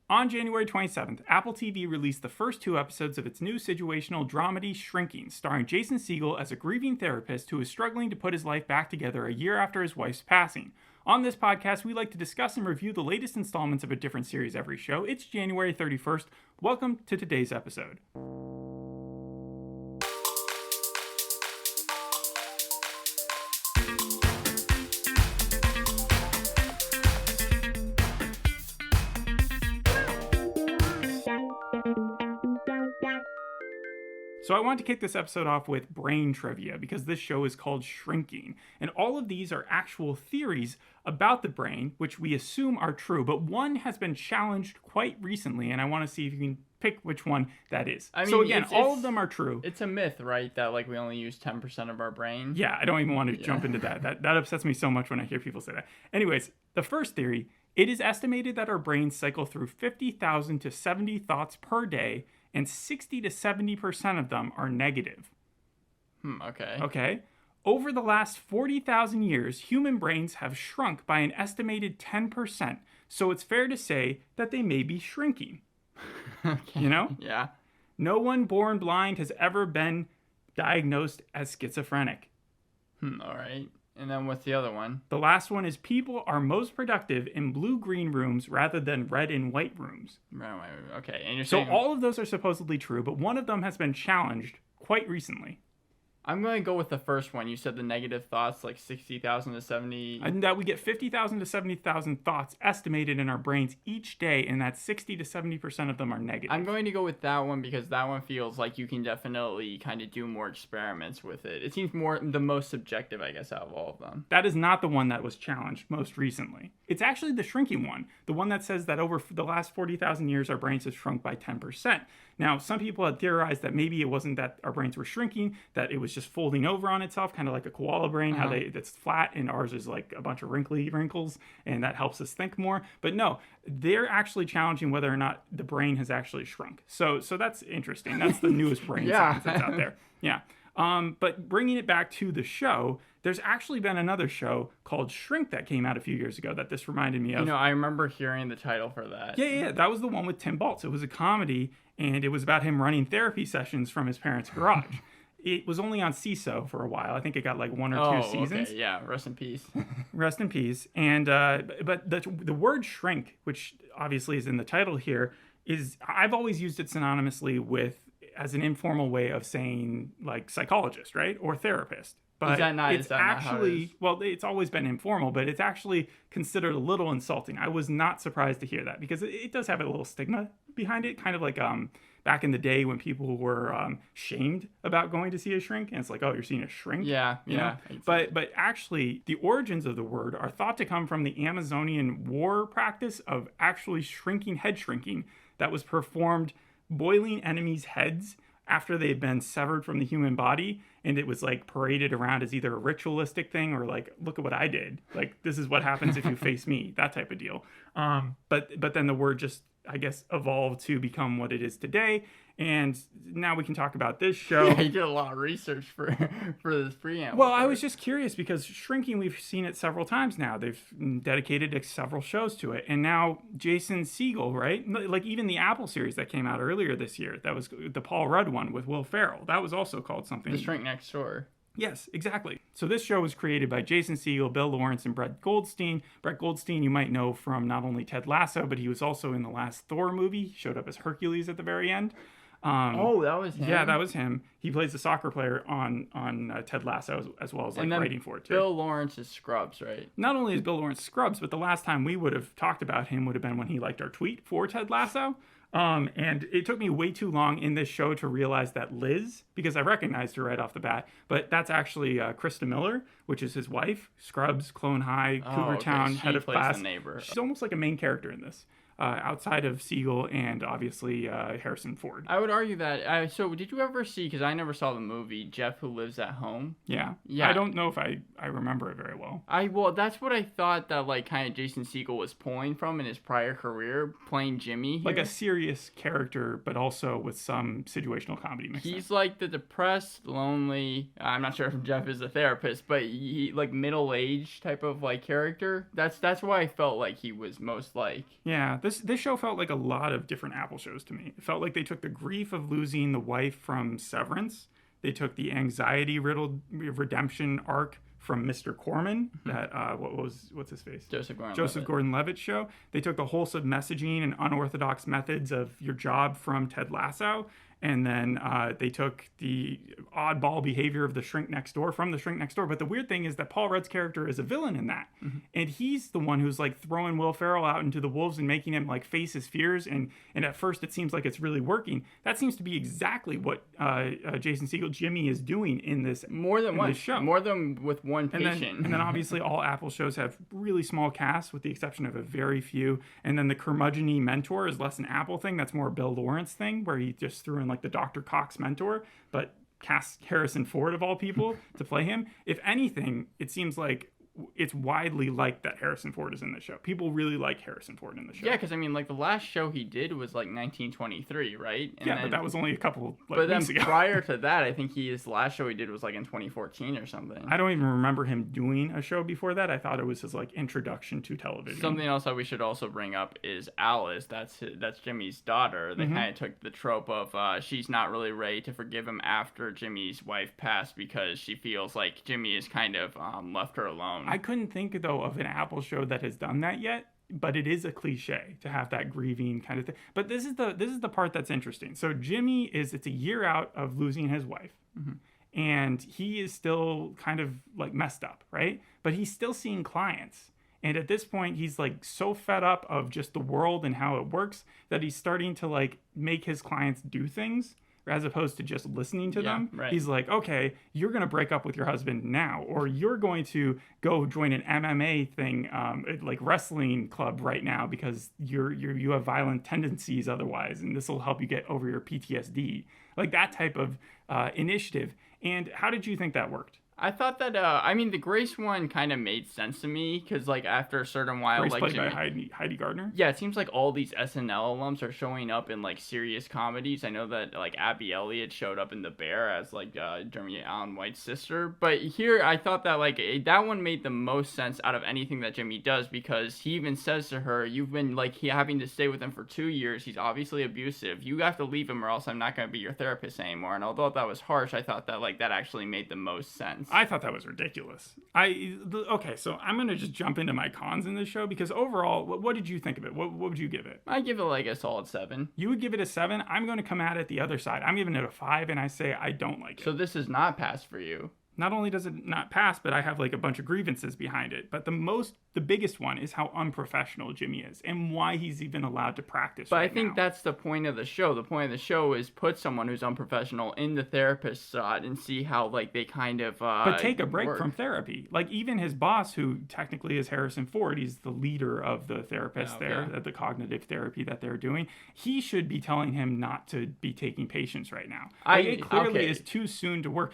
On January 27th, Apple TV released the first 2 episodes of its new situational dramedy Shrinking, starring Jason Segal as a grieving therapist who is struggling to put his life back together a year after his wife's passing. On this podcast, we like to discuss and review the latest installments of a different series every show. It's January 31st. Welcome to today's episode. So I want to kick this episode off with brain trivia because this show is called Shrinking. And all of these are actual theories about the brain, which we assume are true, but one has been challenged quite recently, and I want to see if you can pick which one that is. So again, all of them are true. It's a myth, right? That we only use 10% of our brain. Yeah, I don't even want to jump into that. That upsets me so much when I hear people say that. Anyways, the first theory, it is estimated that our brains cycle through 50,000 to 70 thoughts per day, and 60 to 70% of them are negative. Okay. Okay. Over the last 40,000 years, human brains have shrunk by an estimated 10%. So it's fair to say that they may be shrinking. Okay. You know? Yeah. No one born blind has ever been diagnosed as schizophrenic. All right. And then what's the other one? The last one is people are most productive in blue-green rooms rather than red and white rooms. Right. Okay. And you're So saying... all of those are supposedly true, but one of them has been challenged quite recently. I'm going to go with the first one. You said the negative thoughts, 60,000 to 70... And that we get 50,000 to 70,000 thoughts estimated in our brains each day, and that 60 to 70% of them are negative. I'm going to go with that one because that one feels like you can definitely kind of do more experiments with it. It seems the most subjective, I guess, out of all of them. That is not the one that was challenged most recently. It's actually the shrinking one, the one that says that over the last 40,000 years, our brains have shrunk by 10%. Now, some people had theorized that maybe it wasn't that our brains were shrinking, that it was just folding over on itself, kind of like a koala brain, how that's flat, and ours is like a bunch of wrinkles, and that helps us think more. But no, they're actually challenging whether or not the brain has actually shrunk. So that's interesting. That's the newest brain science that's out there. Yeah. But bringing it back to the show, there's actually been another show called Shrink that came out a few years ago that this reminded me of. I remember hearing the title for that. Yeah. That was the one with Tim Baltz. It was a comedy, and it was about him running therapy sessions from his parents' garage. It was only on CISO for a while. I think it got 1 or 2 seasons. Okay. Yeah, rest in peace. Rest in peace. And but the word shrink, which obviously is in the title here, I've always used it synonymously with as an informal way of saying psychologist, right? Or therapist. But is that not how it is? Well, it's always been informal, but it's actually considered a little insulting. I was not surprised to hear that because it does have a little stigma behind it, kind of like back in the day when people were shamed about going to see a shrink, and it's like, oh, you're seeing a shrink? Yeah. But actually, the origins of the word are thought to come from the Amazonian war practice of actually head shrinking that was performed boiling enemies' heads after they had been severed from the human body, and it was paraded around as either a ritualistic thing or look at what I did. This is what happens if you face me, that type of deal. But then the word just, I guess, evolved to become what it is today. And now we can talk about this show. Yeah, you did a lot of research for this preamble. Well, I was just curious because Shrinking, we've seen it several times now. They've dedicated several shows to it. And now Jason Segal, right? Even the Apple series that came out earlier this year, that was the Paul Rudd one with Will Ferrell. That was also called something. The Shrink Next Door. Yes, exactly. So this show was created by Jason Segal, Bill Lawrence, and Brett Goldstein. Brett Goldstein you might know from not only Ted Lasso, but he was also in the last Thor movie. He showed up as Hercules at the very end. That was him? Yeah, that was him. He plays the soccer player on Ted Lasso as well as writing for it too. Bill Lawrence is Scrubs, right? Not only is Bill Lawrence Scrubs, but the last time we would have talked about him would have been when he liked our tweet for Ted Lasso. And it took me way too long in this show to realize that Liz, because I recognized her right off the bat, but that's actually Krista Miller, which is his wife, Scrubs, Clone High, Cougar Town, head of class. The neighbor. She's almost like a main character in this. Outside of Segal and obviously Harrison Ford. I would argue that. So did you ever see, because I never saw the movie, Jeff Who Lives at Home? Yeah. I don't know if I remember it very well. Well, that's what I thought that kind of Jason Segal was pulling from in his prior career, playing Jimmy here. Like a serious character, but also with some situational comedy mixed in. He's the depressed, lonely, I'm not sure if Jeff is a therapist, but he middle-aged type of character. That's why I felt like he was most Yeah, This show felt like a lot of different Apple shows to me. It felt like they took the grief of losing the wife from Severance. They took the anxiety-riddled redemption arc from Mr. Corman, that what's his face? Joseph Gordon-Levitt's show. They took the wholesome messaging and unorthodox methods of your job from Ted Lasso, and then they took the oddball behavior of the Shrink Next Door from the Shrink Next Door. But the weird thing is that Paul Rudd's character is a villain in that, and he's the one who's like throwing Will Ferrell out into the wolves and making him like face his fears. And at first it seems like it's really working. That seems to be exactly what Jason Segal, Jimmy, is doing in this this show. More than with one patient. And then obviously all Apple shows have really small casts with the exception of a very few. And then the curmudgeon-y mentor is less an Apple thing. That's more a Bill Lawrence thing where he just threw in like the Dr. Cox mentor, but cast Harrison Ford of all people to play him. If anything, it seems like it's widely liked that Harrison Ford is in the show. People really like Harrison Ford in the show. Yeah, because I mean, like the last show he did was like 1923, right? And yeah, but that was only a couple weeks ago. But then prior to that, I think his last show he did was like in 2014 or something. I don't even remember him doing a show before that. I thought it was his like introduction to television. Something else that we should also bring up is Alice. That's Jimmy's daughter. They kind of took the trope of she's not really ready to forgive him after Jimmy's wife passed because she feels like Jimmy has kind of left her alone. I couldn't think, though, of an Apple show that has done that yet, but it is a cliche to have that grieving kind of thing. But this is the part that's interesting. So Jimmy it's a year out of losing his wife, and he is still kind of like messed up, right? But he's still seeing clients. And at this point, he's like so fed up of just the world and how it works that he's starting to like make his clients do things as opposed to just listening to them. Right. He's like, okay, you're going to break up with your husband now, or you're going to go join an MMA thing, like wrestling club right now because you have violent tendencies otherwise, and this will help you get over your PTSD. Like that type of initiative. And how did you think that worked? I thought that, the Grace one kind of made sense to me, because, like, after a certain while, Grace like, played by Heidi Gardner? Yeah, it seems like all these SNL alums are showing up in, like, serious comedies. I know that, like, Abby Elliott showed up in The Bear as, like, Jeremy Allen White's sister. But here, I thought that, like, that one made the most sense out of anything that Jimmy does, because he even says to her, you've been, like, having to stay with him for 2 years. He's obviously abusive. You have to leave him or else I'm not going to be your therapist anymore. And although that was harsh, I thought that, like, that actually made the most sense. I thought that was ridiculous. Okay, so I'm going to just jump into my cons in this show, because overall, what did you think of it? What would you give it? I give it like a solid 7. You would give it a 7? I'm going to come at it the other side. I'm giving it a 5, and I say I don't like it. So this is not pass for you. Not only does it not pass, but I have like a bunch of grievances behind it. But the biggest one is how unprofessional Jimmy is and why he's even allowed to practice. But I think that's the point of the show. The point of the show is put someone who's unprofessional in the therapist's side and see how like they kind of but take a break from therapy. Like even his boss, who technically is Harrison Ford, he's the leader of the therapist at the cognitive therapy that they're doing. He should be telling him not to be taking patients right now. It clearly is too soon to work.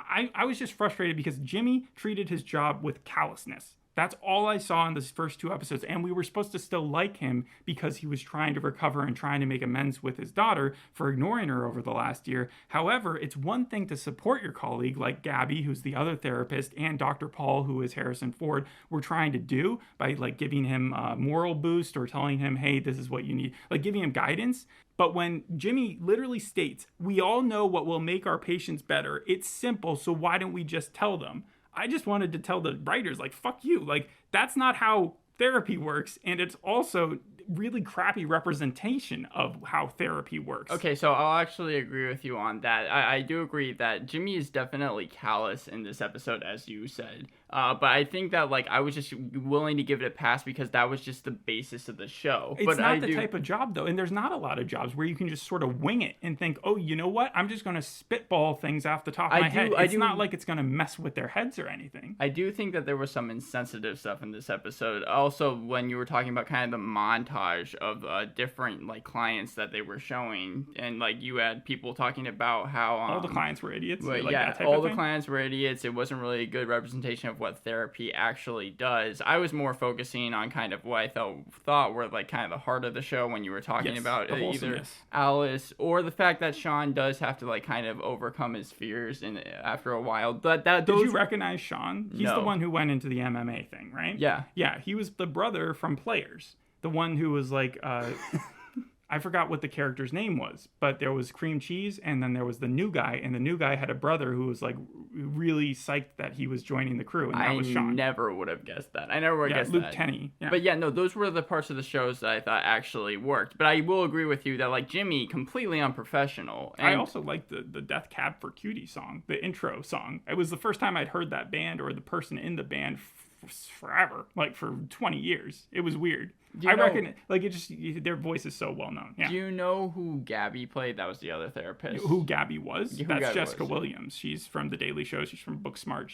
I was just frustrated because Jimmy treated his job with callousness. That's all I saw in those first 2 episodes, and we were supposed to still like him because he was trying to recover and trying to make amends with his daughter for ignoring her over the last year. However, it's one thing to support your colleague like Gabby, who's the other therapist, and Dr. Paul, who is Harrison Ford, were trying to do by like giving him a moral boost or telling him, hey, this is what you need, like giving him guidance. But when Jimmy literally states, we all know what will make our patients better, it's simple, so why don't we just tell them? I just wanted to tell the writers, like, fuck you. Like, that's not how therapy works, and it's also really crappy representation of how therapy works. Okay, so I'll actually agree with you on that. I do agree that Jimmy is definitely callous in this episode, as you said. But I think that, like, I was just willing to give it a pass because that was just the basis of the show. It's not the type of job, though, and there's not a lot of jobs where you can just sort of wing it and think, oh, you know what? I'm just going to spitball things off the top of my head. It's not like it's going to mess with their heads or anything. I do think that there was some insensitive stuff in this episode. Also, when you were talking about kind of the montage of different, like, clients that they were showing, and, like, you had people talking about how... all the clients were idiots? Well, like yeah, all the clients were idiots. It wasn't really a good representation of what therapy actually does. I was more focusing on kind of what I thought were like kind of the heart of the show when you were talking about either Alice or the fact that Sean does have to like kind of overcome his fears and after a while. Did you recognize Sean? He's the one who went into the MMA thing, right? Yeah. Yeah, he was the brother from Players. The one who was like, I forgot what the character's name was, but there was cream cheese, and then there was the new guy, and the new guy had a brother who was like really psyched that he was joining the crew, and that was Sean. I never would have guessed that. I never would have guessed Luke that. Tenney. Yeah. But yeah, no, those were the parts of the shows that I thought actually worked. But I will agree with you that like Jimmy, completely unprofessional. And I also liked the Death Cab for Cutie song, the intro song. It was the first time I'd heard that band or the person in the band forever, like for 20 years. It was weird. I reckon, like, it just, their voice is so well known. Yeah. Do you know who Gabby played? That was the other therapist. Who Gabby was? Who That's Gabby Jessica was. Williams. She's from The Daily Show. She's from Booksmart.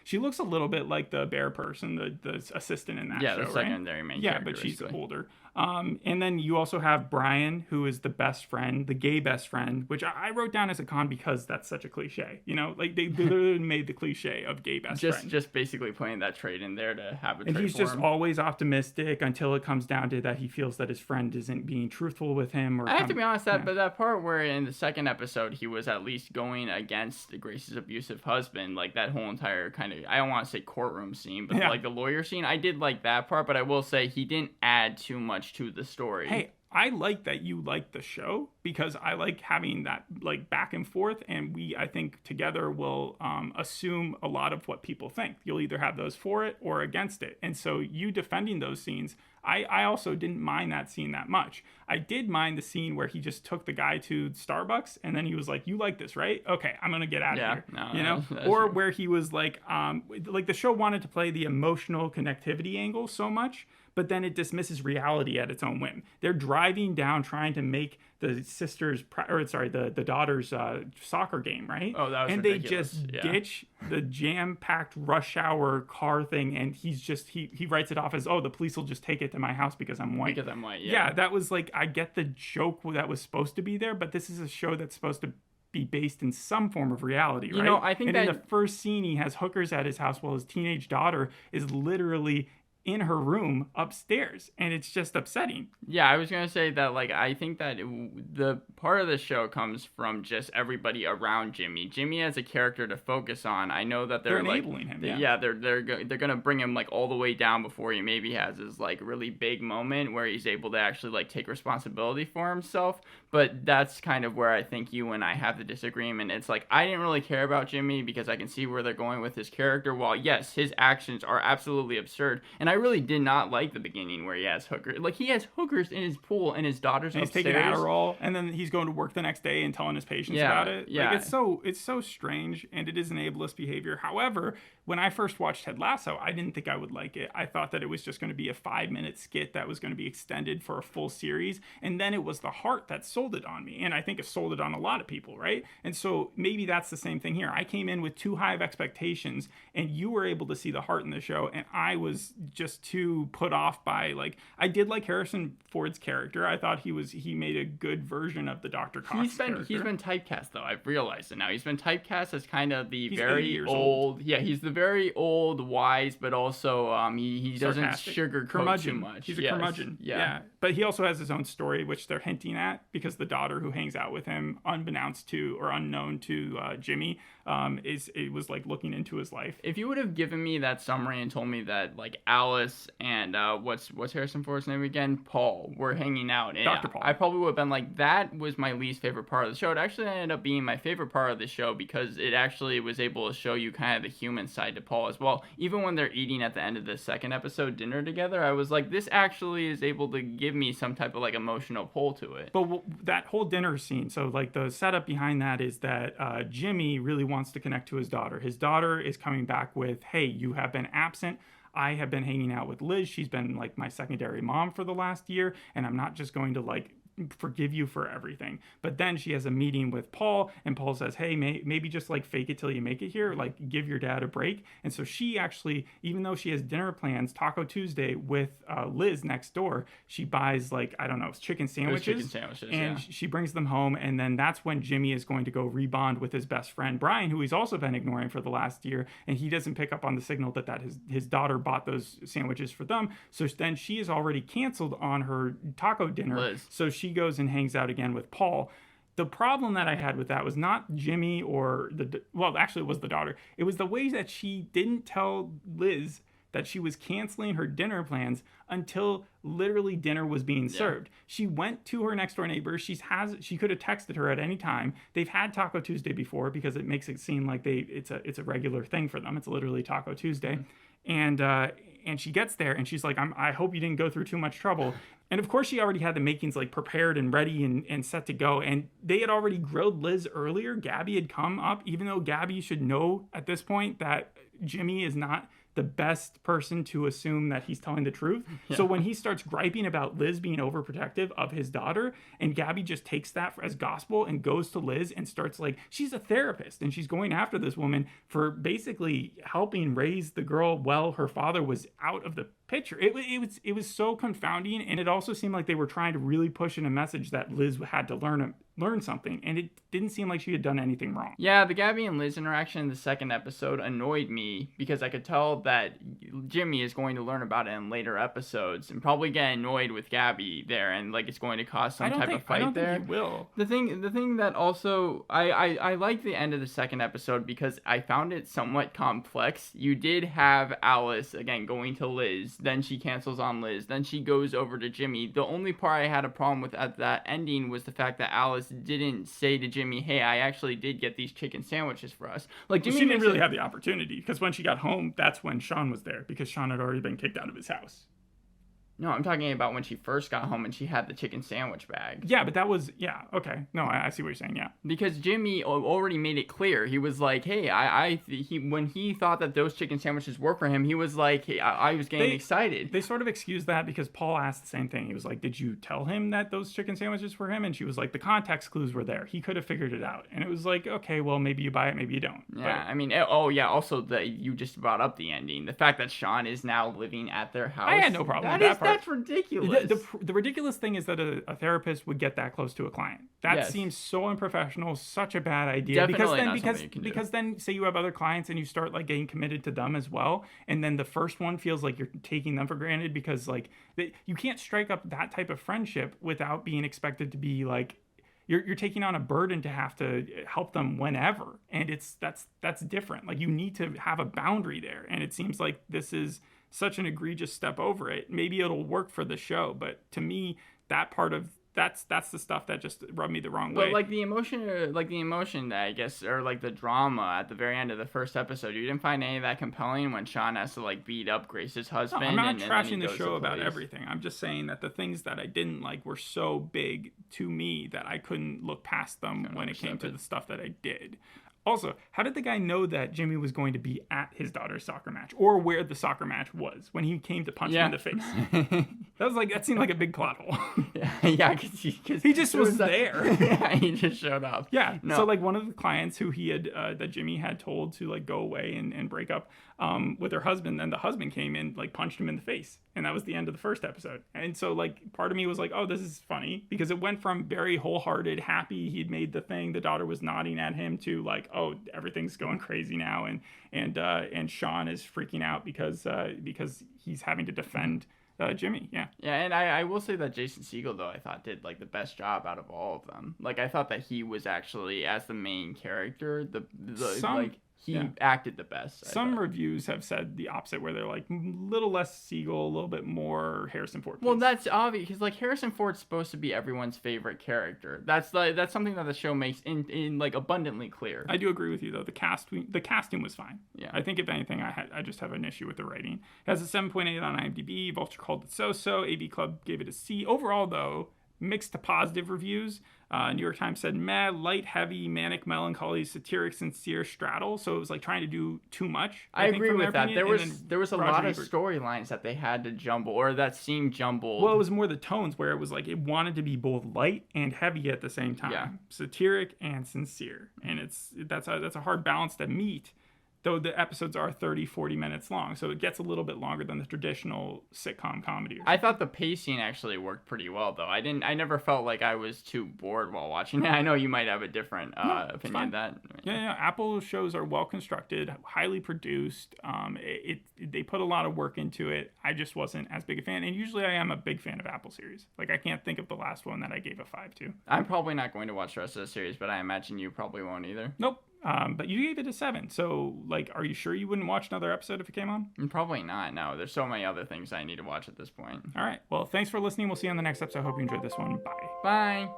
She looks a little bit like the bear person, the assistant in that show, Yeah, the secondary main yeah, character. but she's basically. older. And then you also have Brian, who is the best friend, the gay best friend, which I wrote down as a con because that's such a cliche. You know, like they literally made the cliche of gay best friend. Just basically putting that trait in there to have a And trait he's for just him. always optimistic until it comes down to that he feels that his friend isn't being truthful with him. Or I have to be honest, but that part where in the second episode he was at least going against Grace's abusive husband, like that whole entire kind of, I don't want to say courtroom scene, but like the lawyer scene, I did like that part, but I will say he didn't add too much to the story. Hey, I like that you like the show because I like having that like back and forth, and I think together will assume a lot of what people think. You'll either have those for it or against it, and so you defending those scenes, I also didn't mind that scene that much. I did mind the scene where he just took the guy to Starbucks and then he was like, "You like this, right? Okay, I'm gonna get out of here." No, you know, or true. Where he was like the show wanted to play the emotional connectivity angle so much, but then it dismisses reality at its own whim. They're driving down trying to make the the daughter's soccer game, right? Oh, that was and ridiculous. They just ditch the jam-packed rush hour car thing, and he writes it off as, "Oh, the police will just take it to my house because I'm white." Because I'm white, yeah. That was like, I get the joke that was supposed to be there, but this is a show that's supposed to be based in some form of reality, right? You know, I think in the first scene, he has hookers at his house while his teenage daughter is literally in her room upstairs, and it's just upsetting. Yeah, I was gonna say that, like, I think that the part of the show comes from just everybody around Jimmy. Jimmy as a character to focus on. I know that they're like, enabling him. They're gonna bring him like all the way down before he maybe has his like really big moment where he's able to actually like take responsibility for himself. But that's kind of where I think you and I have the disagreement. It's like, I didn't really care about Jimmy because I can see where they're going with his character. While yes, his actions are absolutely absurd, and I really did not like the beginning where he has hookers. Like, he has hookers in his pool and his daughter's and he's upstairs. taking Adderall, and then he's going to work the next day and telling his patients about it. Yeah, like, it's so strange, and it is an ableist behavior. However, when I first watched Ted Lasso, I didn't think I would like it. I thought that it was just going to be a 5-minute skit that was going to be extended for a full series, and then it was the heart that sold it on me, and I think it sold it on a lot of people, right? And so maybe that's the same thing here. I came in with too high of expectations, and you were able to see the heart in the show, and I was just too put off by, like, I did like Harrison Ford's character. I thought he made a good version of the Dr. Cox character. He's been typecast, though. I've realized it now. He's been typecast as kind of the he's very old. Yeah, he's the very old, wise, but also he doesn't sugarcoat too much. He's a curmudgeon. Yeah. But he also has his own story, which they're hinting at, because the daughter who hangs out with him, unbeknownst to or unknown to Jimmy, it was like looking into his life. If you would have given me that summary and told me that like Alice and what's Harrison Ford's name again, Paul, were hanging out, and Dr. Paul, I probably would have been like, that was my least favorite part of the show. It actually ended up being my favorite part of the show because it actually was able to show you kind of the human side to Paul as well. Even when they're eating at the end of the second episode dinner together, I was like, this actually is able to give me some type of like emotional pull to it. But that whole dinner scene, so like the setup behind that is that Jimmy really wants to connect to his daughter. His daughter is coming back with, "Hey, you have been absent. I have been hanging out with Liz. She's been like my secondary mom for the last year, and I'm not just going to like forgive you for everything." But then she has a meeting with Paul, and Paul says, "Hey, maybe just like fake it till you make it here, like give your dad a break." And so she actually, even though she has dinner plans, Taco Tuesday with Liz next door, she buys like, I don't know, chicken sandwiches, and she brings them home. And then that's when Jimmy is going to go rebond with his best friend Brian, who he's also been ignoring for the last year, and he doesn't pick up on the signal that his daughter bought those sandwiches for them. So then she is already canceled on her taco dinner. Liz. So she goes and hangs out again with Paul. The problem that I had with that was not Jimmy or actually it was the daughter. It was the way that she didn't tell Liz that she was canceling her dinner plans until literally dinner was being served. She went to her next door neighbor. She could have texted her at any time. They've had Taco Tuesday before because it makes it seem like it's a regular thing for them. It's literally Taco Tuesday. And she gets there and she's like, I hope you didn't go through too much trouble. And of course she already had the makings like prepared and ready and set to go. And they had already grilled Liz earlier. Gabby had come up, even though Gabby should know at this point that Jimmy is not the best person to assume that he's telling the truth. Yeah. So when he starts griping about Liz being overprotective of his daughter, and Gabby just takes that as gospel and goes to Liz and starts like, she's a therapist and she's going after this woman for basically helping raise the girl while her father was out of the picture. It was so confounding, and it also seemed like they were trying to really push in a message that Liz had to learn something, and it didn't seem like she had done anything wrong. Yeah, the Gabby and Liz interaction in the second episode annoyed me because I could tell that Jimmy is going to learn about it in later episodes and probably get annoyed with Gabby there, and like it's going to cause some type of fight I don't there. Think he will. The thing that also I like the end of the second episode because I found it somewhat complex. You did have Alice again going to Liz, then she cancels on Liz, then she goes over to Jimmy. The only part I had a problem with at that ending was the fact that Alice didn't say to Jimmy, hey, I actually did get these chicken sandwiches for us. Like Jimmy, she didn't really have the opportunity because when she got home, that's when Sean was there because Sean had already been kicked out of his house. No, I'm talking about when she first got home and she had the chicken sandwich bag. Yeah, but that was, yeah, okay. No, I see what you're saying, yeah. Because Jimmy already made it clear. He was like, hey, when he thought that those chicken sandwiches were for him, he was like, hey, I was getting excited. They sort of excused that because Paul asked the same thing. He was like, did you tell him that those chicken sandwiches were him? And she was like, the context clues were there. He could have figured it out. And it was like, okay, well, maybe you buy it, maybe you don't. Yeah, but, I mean, also that you just brought up the ending. The fact that Sean is now living at their house. I had no problem with that part. That's ridiculous. The ridiculous thing is that a therapist would get that close to a client. That seems so unprofessional, such a bad idea. Definitely because then say you have other clients and you start like getting committed to them as well, and then the first one feels like you're taking them for granted because like you can't strike up that type of friendship without being expected to be like you're taking on a burden to have to help them whenever, and that's different. Like you need to have a boundary there, and it seems like this is such an egregious step over it. Maybe it'll work for the show, but to me, that part of that's the stuff that just rubbed me the wrong way. But like the emotion, I guess, or like the drama at the very end of the first episode, you didn't find any of that compelling when Sean has to like beat up Grace's husband. No, I'm not trashing the show about everything. I'm just saying that the things that I didn't like were so big to me that I couldn't look past them when it came to the stuff that I did. Also, how did the guy know that Jimmy was going to be at his daughter's soccer match or where the soccer match was when he came to punch him in the face? That seemed like a big plot hole. Yeah, because he just was there. Yeah, he just showed up. Yeah. No. So like one of the clients who he had that Jimmy had told to like go away and break up with her husband, then the husband came and like punched him in the face, and that was the end of the first episode. And so like part of me was like, oh, this is funny because it went from very wholehearted, happy he'd made the thing, the daughter was nodding at him, to like, oh, everything's going crazy now, and Sean is freaking out because he's having to defend Jimmy. Yeah, and I will say that Jason Segal, though, I thought did like the best job out of all of them. Like I thought that he was actually, as the main character, he acted the best. Some reviews have said the opposite, where they're like a little less Segal, a little bit more Harrison Ford. Well, that's obvious because like Harrison Ford's supposed to be everyone's favorite character. That's something that the show makes in like abundantly clear. I do agree with you though. The casting was fine. Yeah, I think if anything, I just have an issue with the writing. It has a 7.8 on IMDb. Vulture called it so-so. AV Club gave it a C. Overall, though, mixed to positive reviews. New York Times said, meh, light, heavy, manic, melancholy, satiric, sincere, straddle. So it was like trying to do too much. I agree with that. There was a lot of storylines that they had to jumble, or that seemed jumbled. Well, it was more the tones where it was like it wanted to be both light and heavy at the same time. Yeah. Satiric and sincere. And that's a hard balance to meet. Though the episodes are 30, 40 minutes long. So it gets a little bit longer than the traditional sitcom comedy. I thought the pacing actually worked pretty well, though. I never felt like I was too bored while watching it. I know you might have a different opinion of that. Yeah, Apple shows are well constructed, highly produced. They put a lot of work into it. I just wasn't as big a fan. And usually I am a big fan of Apple series. Like I can't think of the last one that I gave a 5 to. I'm probably not going to watch the rest of the series, but I imagine you probably won't either. Nope. But you gave it a 7. So, like, are you sure you wouldn't watch another episode if it came on? Probably not. No, there's so many other things I need to watch at this point. All right. Well, thanks for listening. We'll see you on the next episode. I hope you enjoyed this one. Bye. Bye.